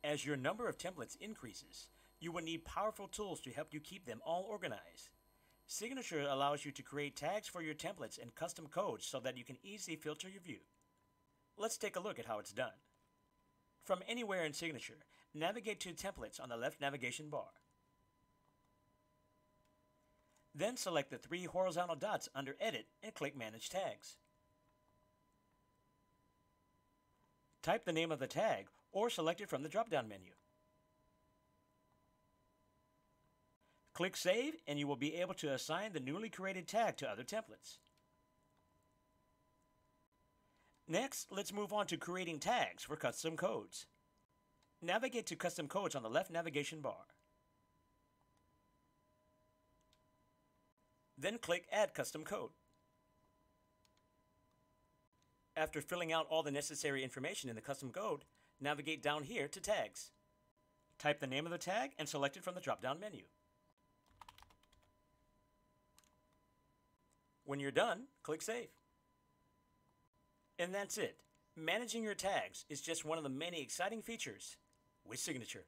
As your number of templates increases, you will need powerful tools to help you keep them all organized. Signature allows you to create tags for your templates and custom codes so that you can easily filter your view. Let's take a look at how it's done. From anywhere in Signature, navigate to Templates on the left navigation bar. Then select the 3 horizontal dots under Edit and click Manage Tags. Type the name of the tag or select it from the drop-down menu. Click Save and you will be able to assign the newly created tag to other templates. Next, let's move on to creating tags for custom codes. Navigate to Custom Codes on the left navigation bar. Then click Add Custom Code. After filling out all the necessary information in the custom code, navigate down here to Tags. Type the name of the tag and select it from the drop-down menu. When you're done, click Save. And that's it. Managing your tags is just one of the many exciting features with Signature.